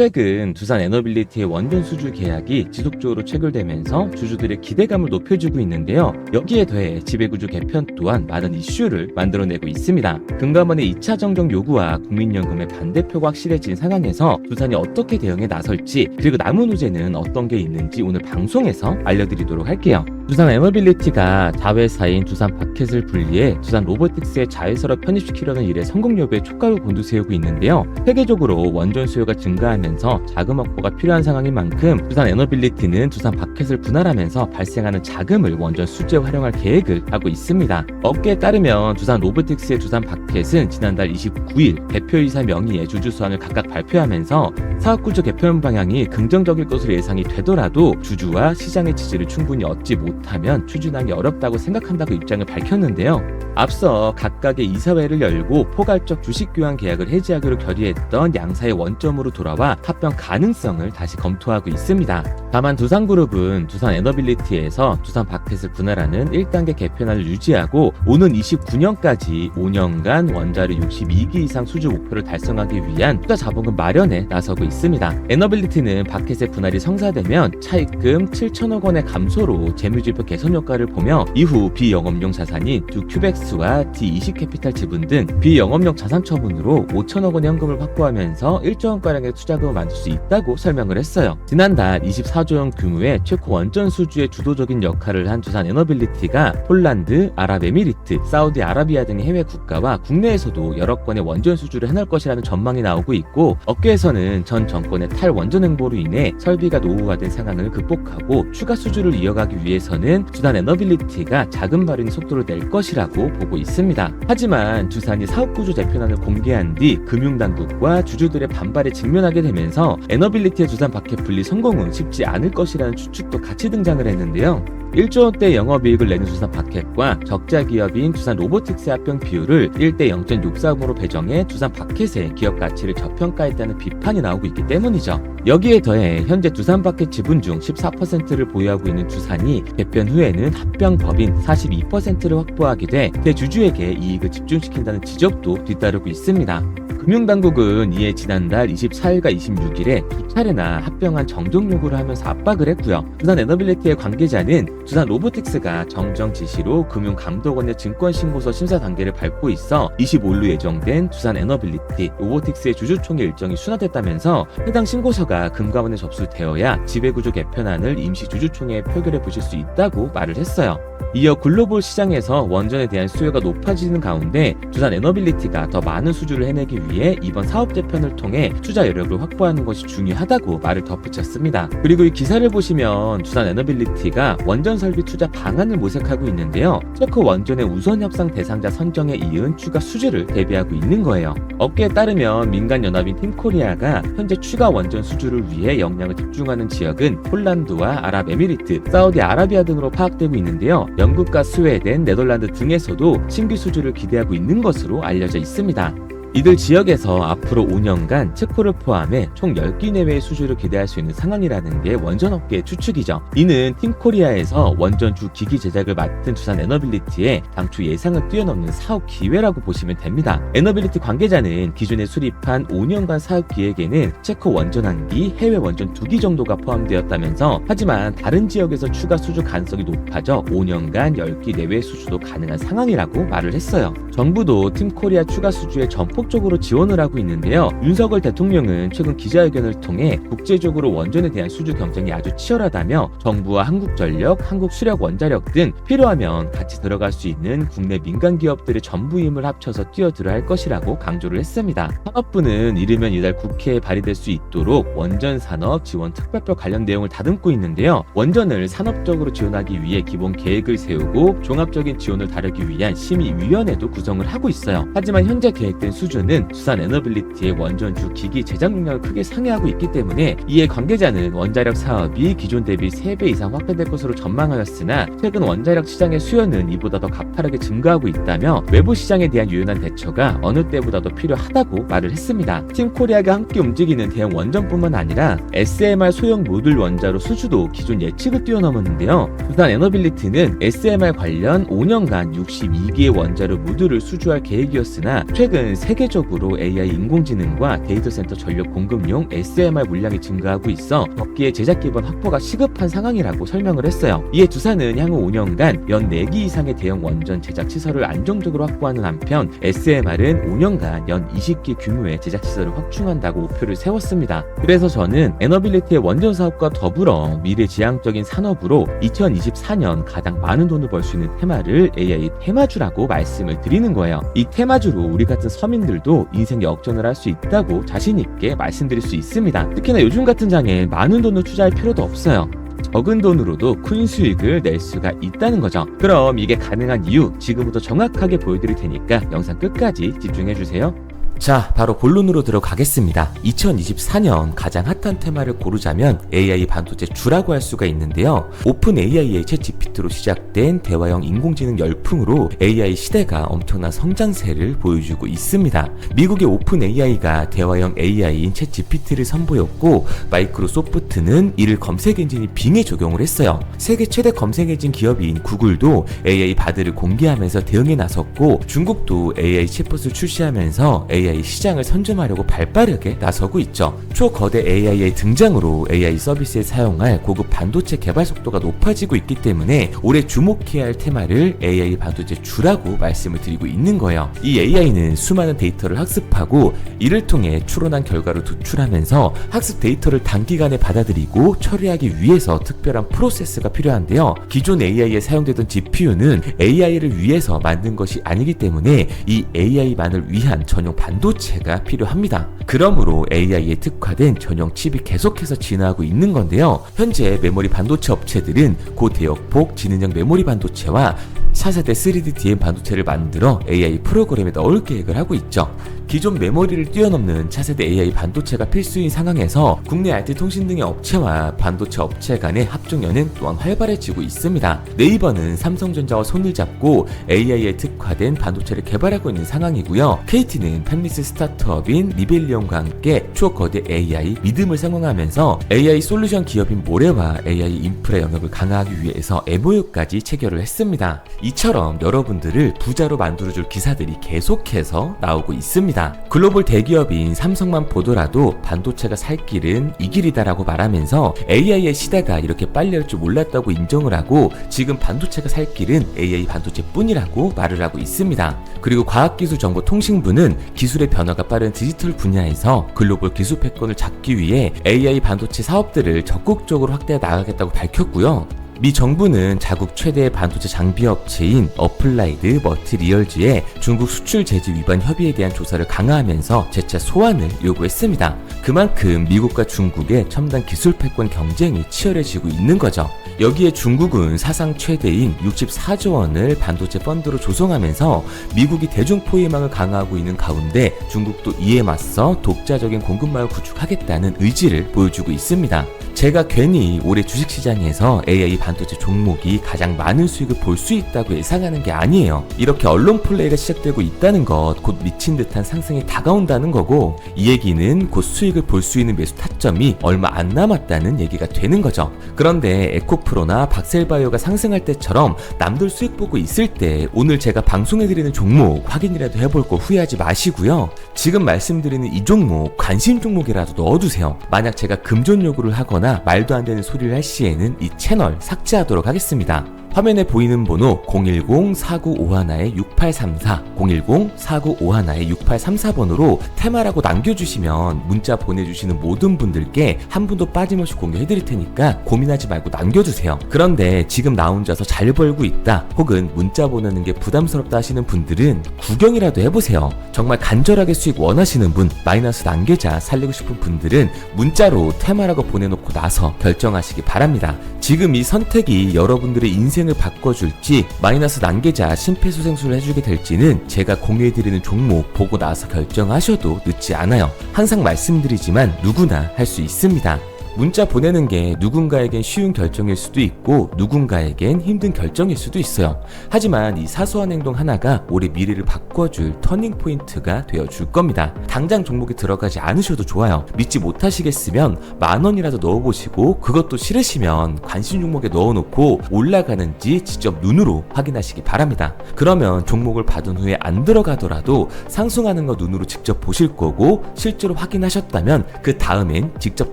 최근 두산 에너빌리티의 원전 수주 계약이 지속적으로 체결되면서 주주들의 기대감을 높여주고 있는데요. 여기에 더해 지배구조 개편 또한 많은 이슈를 만들어내고 있습니다. 금감원의 2차 정정 요구와 국민연금의 반대표가 확실해진 상황에서 두산이 어떻게 대응에 나설지, 그리고 남은 호재는 어떤 게 있는지 오늘 방송에서 알려드리도록 할게요. 두산 에너빌리티가 자회사인 두산 바켓을 분리해 두산 로보틱스의 자회사로 편입시키려는 일의 성공 여부에 촉각을 곤두세우고 있는데요. 세계적으로 원전 수요가 증가하면서 자금 확보가 필요한 상황인 만큼 두산 에너빌리티는 두산 바켓을 분할하면서 발생하는 자금을 원전 수주에 활용할 계획을 하고 있습니다. 업계에 따르면 두산 로보틱스의 두산 바켓은 지난달 29일 대표이사 명의의 주주 수항을 각각 발표하면서 사업구조 개편 방향이 긍정적일 것으로 예상이 되더라도 주주와 시장의 지지를 충분히 얻지 못하면 추진하기 어렵다고 생각한다고 입장을 밝혔는데요. 앞서 각각의 이사회를 열고 포괄적 주식 교환 계약을 해지하기로 결의했던 양사의 원점으로 돌아와 합병 가능성을 다시 검토하고 있습니다. 다만 두산그룹은 두산 에너빌리티에서 두산 바켓을 분할하는 1단계 개편안을 유지하고 오는 29년까지 5년간 원자력 62기 이상 수주 목표를 달성하기 위한 투자 자본금 마련에 나서고 있습니다. 에너빌리티는 바켓의 분할이 성사되면 차입금 7천억 원의 감소로 재무지표 개선 효과를 보며 이후 비영업용 자산인 두 큐벡스와 D20캐피탈 지분 등 비영업용 자산 처분으로 5천억 원의 현금을 확보하면서 1조 원가량의 투자금을 만들 수 있다고 설명을 했어요. 지난달 24조 원 규모의 체코 원전 수주에 주도적인 역할을 한 두산 에너빌리티가 폴란드, 아랍에미리트, 사우디아라비아 등의 해외 국가와 국내에서도 여러 건의 원전 수주를 해낼 것이라는 전망이 나오고 있고, 업계에서는 전 정권의 탈원전 행보로 인해 설비가 노후화된 상황을 극복하고 추가 수주를 이어가기 위해서는 두산 에너빌리티가 자금 발행 속도를 낼 것이라고 보고 있습니다. 하지만 두산이 사업구조 재편안을 공개한 뒤 금융당국과 주주들의 반발에 직면하게 되면서 에너빌리티의 두산 바켓 분리 성공은 쉽지 않을 것이라는 추측도 같이 등장을 했는데요. 1조 원대 영업이익을 내는 두산 바켓과 적자 기업인 두산 로보틱스의 합병 비율을 1대 0.63으로 배정해 두산 바켓의 기업 가치를 저평가했다는 비판이 나오고 있기 때문이죠. 여기에 더해 현재 두산 바켓 지분 중 14%를 보유하고 있는 두산이 개편 후에는 합병법인 42%를 확보하게 돼 대주주에게 이익을 집중시킨다는 지적도 뒤따르고 있습니다. 금융당국은 이에 지난달 24일과 26일에 두 차례나 합병안 정정 요구를 하면서 압박을 했고요. 두산 에너빌리티의 관계자는 두산 로보틱스가 정정 지시로 금융감독원의 증권신고서 심사 단계를 밟고 있어 25일로 예정된 두산 에너빌리티 로보틱스의 주주총회 일정이 순화됐다면서 해당 신고서가 금감원에 접수되어야 지배구조 개편안을 임시 주주총회에 표결해 보실 수 있다고 말을 했어요. 이어 글로벌 시장에서 원전에 대한 수요가 높아지는 가운데 두산 에너빌리티가 더 많은 수주를 해내기 위해 이번 사업 재편을 통해 투자 여력을 확보하는 것이 중요하다고 말을 덧붙였습니다. 그리고 이 기사를 보시면 두산 에너빌리티가 원전 설비 투자 방안을 모색하고 있는데요. 체코 원전의 우선 협상 대상자 선정에 이은 추가 수주를 대비하고 있는 거예요. 업계에 따르면 민간 연합인 팀코리아가 현재 추가 원전 수주를 위해 역량을 집중하는 지역은 폴란드와 아랍에미리트, 사우디아라비아 등으로 파악되고 있는데요. 영국과 스웨덴, 네덜란드 등에서도 신규 수주를 기대하고 있는 것으로 알려져 있습니다. 이들 지역에서 앞으로 5년간 체코를 포함해 총 10기 내외의 수주를 기대할 수 있는 상황이라는 게 원전업계의 추측이죠. 이는 팀코리아에서 원전 주 기기 제작을 맡은 두산 에너빌리티의 당초 예상을 뛰어넘는 사업 기회라고 보시면 됩니다. 에너빌리티 관계자는 기존에 수립한 5년간 사업 기획에는 체코 원전 1기, 해외 원전 2기 정도가 포함되었다면서, 하지만 다른 지역에서 추가 수주 가능성이 높아져 5년간 10기 내외 수주도 가능한 상황이라고 말을 했어요. 정부도 팀코리아 추가 수주에 전폭적으로 지원을 하고 있는데요. 윤석열 대통령은 최근 기자회견을 통해 국제적으로 원전에 대한 수주 경쟁이 아주 치열하다며 정부와 한국전력, 한국수력원자력 등 필요하면 같이 들어갈 수 있는 국내 민간 기업들의 전부 힘을 합쳐서 뛰어들어야 할 것이라고 강조를 했습니다. 산업부는 이르면 이달 국회에 발의될 수 있도록 원전 산업 지원 특별법 관련 내용을 다듬고 있는데요. 원전을 산업적으로 지원하기 위해 기본 계획을 세우고 종합적인 지원을 다루기 위한 심의위원회도 구성을 하고 있어요. 하지만 현재 계획된 수주는 두산 에너빌리티의 원전주 기기 제작 능력을 크게 상회하고 있기 때문에, 이에 관계자는 원자력 사업이 기존 대비 3배 이상 확대될 것으로 전망하였으나 최근 원자력 시장의 수요는 이보다 더 가파르게 증가하고 있다며 외부 시장에 대한 유연한 대처가 어느 때보다도 필요하다고 말을 했습니다. 팀코리아가 함께 움직이는 대형 원전뿐만 아니라 SMR 소형 모듈 원자로 수주도 기존 예측을 뛰어넘었는데요. 두산 에너빌리티는 SMR 관련 5년간 62기의 원자로 모듈을 수주할 계획이었으나 최근 세계 세계적으로 AI 인공지능과 데이터 센터 전력 공급용 SMR 물량이 증가하고 있어 덕기에 제작 기반 확보가 시급한 상황이라고 설명을 했어요. 이에 두산은 향후 5년간 연 4기 이상의 대형 원전 제작 시설을 안정적으로 확보하는 한편 SMR은 5년간 연 20기 규모의 제작 시설을 확충한다고 목표를 세웠습니다. 그래서 저는 에너빌리티의 원전 사업과 더불어 미래지향적인 산업으로 2024년 가장 많은 돈을 벌 수 있는 테마를 AI 테마주라고 말씀을 드리는 거예요. 이 테마주로 우리 같은 서민들도 인생 역전을 할 수 있다고 자신 있게 말씀드릴 수 있습니다. 특히나 요즘 같은 장에 많은 돈을 투자할 필요도 없어요. 적은 돈으로도 큰 수익을 낼 수가 있다는 거죠. 그럼 이게 가능한 이유 지금부터 정확하게 보여드릴 테니까 영상 끝까지 집중해주세요. 자, 바로 본론으로 들어가겠습니다. 2024년 가장 핫한 테마를 고르자면 AI 반도체 주라고 할 수가 있는데요. 오픈 AI의 챗GPT로 시작된 대화형 인공지능 열풍으로 AI 시대가 엄청난 성장세를 보여주고 있습니다. 미국의 오픈 AI가 대화형 AI인 챗GPT를 선보였고 마이크로소프트는 이를 검색 엔진인 빙에 적용을 했어요. 세계 최대 검색 엔진 기업인 구글도 AI 바드를 공개하면서 대응에 나섰고 중국도 AI 챗봇을 출시하면서 AI 시장을 선점하려고 발빠르게 나서고 있죠. 초거대 AI의 등장으로 AI 서비스에 사용할 고급 반도체 개발 속도가 높아지고 있기 때문에 올해 주목해야 할 테마를 AI 반도체 주라고 말씀을 드리고 있는 거예요. 이 AI는 수많은 데이터를 학습하고 이를 통해 추론한 결과를 도출하면서 학습 데이터를 단기간에 받아들이고 처리하기 위해서 특별한 프로세스가 필요한데요. 기존 AI에 사용되던 GPU는 AI를 위해서 만든 것이 아니기 때문에 이 AI만을 위한 전용 반도체가 필요합니다. 그러므로 AI에 특화된 전용 칩이 계속해서 진화하고 있는 건데요. 현재 메모리 반도체 업체들은 고대역폭 지능형 메모리 반도체와 4세대 3D DM 반도체를 만들어 AI 프로그램에 넣을 계획을 하고 있죠. 기존 메모리를 뛰어넘는 차세대 AI 반도체가 필수인 상황에서 국내 IT 통신 등의 업체와 반도체 업체 간의 합종연은 또한 활발해지고 있습니다. 네이버는 삼성전자와 손을 잡고 AI에 특화된 반도체를 개발하고 있는 상황이고요. KT는 팬미스 스타트업인 리벨리온과 함께 초거대 AI 믿음을 상영하면서 AI 솔루션 기업인 모레와 AI 인프라 영역을 강화하기 위해서 MOU까지 체결을 했습니다. 이처럼 여러분들을 부자로 만들어줄 기사들이 계속해서 나오고 있습니다. 글로벌 대기업인 삼성만 보더라도 반도체가 살 길은 이 길이다라고 말하면서 AI의 시대가 이렇게 빨리 할 줄 몰랐다고 인정을 하고 지금 반도체가 살 길은 AI 반도체뿐이라고 말을 하고 있습니다. 그리고 과학기술정보통신부는 기술의 변화가 빠른 디지털 분야에서 글로벌 기술 패권을 잡기 위해 AI 반도체 사업들을 적극적으로 확대해 나가겠다고 밝혔고요. 미 정부는 자국 최대의 반도체 장비 업체인 어플라이드 머티리얼즈의 중국 수출 제재 위반 협의에 대한 조사를 강화하면서 재차 소환을 요구했습니다. 그만큼 미국과 중국의 첨단 기술 패권 경쟁이 치열해지고 있는 거죠. 여기에 중국은 사상 최대인 64조 원을 반도체 펀드로 조성하면서 미국이 대중 포위망을 강화하고 있는 가운데 중국도 이에 맞서 독자적인 공급망을 구축하겠다는 의지를 보여주고 있습니다. 제가 괜히 올해 주식시장에서 AI 반도체 종목이 가장 많은 수익을 볼 수 있다고 예상하는 게 아니에요. 이렇게 언론 플레이가 시작되고 있다는 것, 곧 미친 듯한 상승이 다가온다는 거고 이 얘기는 곧 수익을 볼 수 있는 매수 타점이 얼마 안 남았다는 얘기가 되는 거죠. 그런데 에코프로나 박셀바이오가 상승할 때처럼 남들 수익 보고 있을 때 오늘 제가 방송해드리는 종목 확인이라도 해볼 거 후회하지 마시고요. 지금 말씀드리는 이 종목 관심 종목이라도 넣어두세요. 만약 제가 금전 요구를 하거나 말도 안 되는 소리를 할 시에는 이 채널 삭제하도록 하겠습니다. 화면에 보이는 번호 010-4951-6834 010-4951-6834번으로 테마라고 남겨주시면 문자 보내주시는 모든 분들께 한 분도 빠짐없이 공개해드릴 테니까 고민하지 말고 남겨주세요. 그런데 지금 나 혼자서 잘 벌고 있다 혹은 문자 보내는 게 부담스럽다 하시는 분들은 구경이라도 해보세요. 정말 간절하게 수익 원하시는 분, 마이너스 난계자 살리고 싶은 분들은 문자로 테마라고 보내놓고 나서 결정하시기 바랍니다. 지금 이 선택이 여러분들의 인생을 바꿔줄지 마이너스 난계자 심폐소생술을 해주게 될지는 제가 공유해드리는 종목 보고 나서 결정하셔도 늦지 않아요. 항상 말씀드리지만 누구나 할 수 있습니다. 문자 보내는 게 누군가에겐 쉬운 결정일 수도 있고 누군가에겐 힘든 결정일 수도 있어요. 하지만 이 사소한 행동 하나가 우리 미래를 바꿔줄 터닝 포인트가 되어줄 겁니다. 당장 종목에 들어가지 않으셔도 좋아요. 믿지 못하시겠으면 10,000원이라도 넣어보시고 그것도 싫으시면 관심 종목에 넣어놓고 올라가는지 직접 눈으로 확인하시기 바랍니다. 그러면 종목을 받은 후에 안 들어가더라도 상승하는 거 눈으로 직접 보실 거고 실제로 확인하셨다면 그 다음엔 직접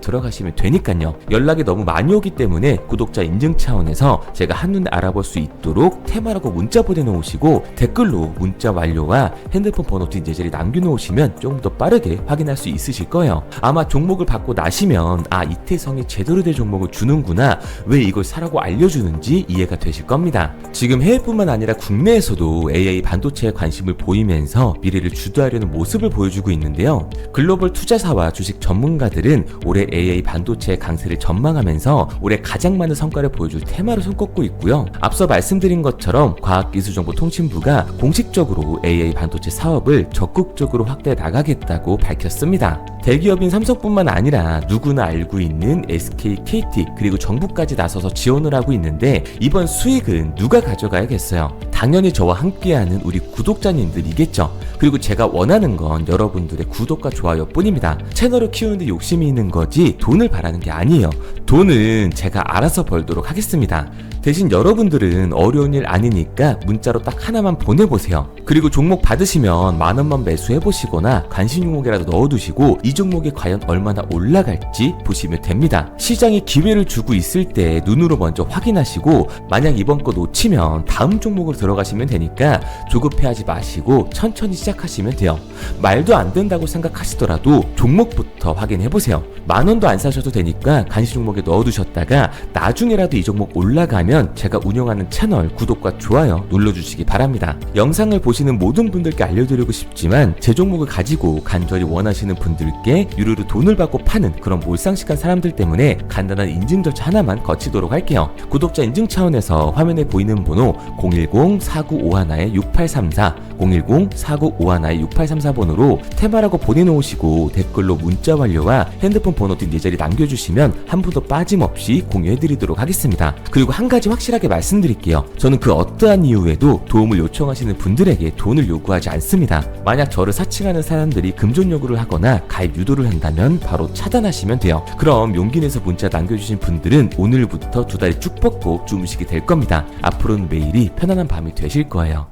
들어가시면 되니까요. 연락이 너무 많이 오기 때문에 구독자 인증 차원에서 제가 한눈에 알아볼 수 있도록 테마라고 문자 보내놓으시고 댓글로 문자 완료와 핸드폰 번호 뒷 예절이 남겨놓으시면 조금 더 빠르게 확인할 수 있으실 거예요. 아마 종목을 받고 나시면 이태성이 제대로 된 종목을 주는구나, 왜 이걸 사라고 알려주는지 이해가 되실 겁니다. 지금 해외뿐만 아니라 국내에서도 AI 반도체에 관심을 보이면서 미래를 주도하려는 모습을 보여주고 있는데요. 글로벌 투자사와 주식 전문가들은 올해 AI 반도체의 강세를 전망하면서 올해 가장 많은 성과를 보여줄 테마로 손꼽고 있고요. 앞서 말씀드린 것처럼 과학기술정보통신부가 공식적으로 AI 반도체 사업을 적극적으로 확대해 나가겠다고 밝혔습니다. 대기업인 삼성뿐만 아니라 누구나 알고 있는 SK, KT 그리고 정부까지 나서서 지원을 하고 있는데 이번 수익은 누가 가져가야겠어요? 당연히 저와 함께하는 우리 구독자님들이겠죠. 그리고 제가 원하는 건 여러분들의 구독과 좋아요 뿐입니다. 채널을 키우는데 욕심이 있는 거지 돈을 바라는 게 아니에요. 돈은 제가 알아서 벌도록 하겠습니다. 대신 여러분들은 어려운 일 아니니까 문자로 딱 하나만 보내보세요. 그리고 종목 받으시면 10,000원만 매수해보시거나 관심 종목이라도 넣어두시고 이 종목이 과연 얼마나 올라갈지 보시면 됩니다. 시장이 기회를 주고 있을 때 눈으로 먼저 확인하시고 만약 이번 거 놓치면 다음 종목으로 들어가시면 되니까 조급해하지 마시고 천천히 시작하시면 돼요. 말도 안 된다고 생각하시더라도 종목부터 확인해보세요. 10,000원도 안 사셔도 되니까 관심 종목에 넣어두셨다가 나중에라도 이 종목 올라가면 제가 운영하는 채널 구독과 좋아요 눌러주시기 바랍니다. 영상을 보시는 모든 분들께 알려드리고 싶지만 제 종목을 가지고 간절히 원하시는 분들께 유료로 돈을 받고 파는 그런 몰상식한 사람들 때문에 간단한 인증 절차 하나만 거치도록 할게요. 구독자 인증 차원에서 화면에 보이는 번호 010-4951-6834 010-4951-6834번으로 테마라고 보내놓으시고 댓글로 문자 완료와 핸드폰 번호 뒷 예절이 남겨주시면 한 분도 빠짐없이 공유해드리도록 하겠습니다. 그리고 한 가지 확실하게 말씀드릴게요. 저는 그 어떠한 이유에도 도움을 요청하시는 분들에게 돈을 요구하지 않습니다. 만약 저를 사칭하는 사람들이 금전 요구를 하거나 가입 유도를 한다면 바로 차단하시면 돼요. 그럼 용기 내서 문자 남겨주신 분들은 오늘부터 2다리 쭉 뻗고 주무시게 될 겁니다. 앞으로는 매일이 편안한 밤이 되실 거예요.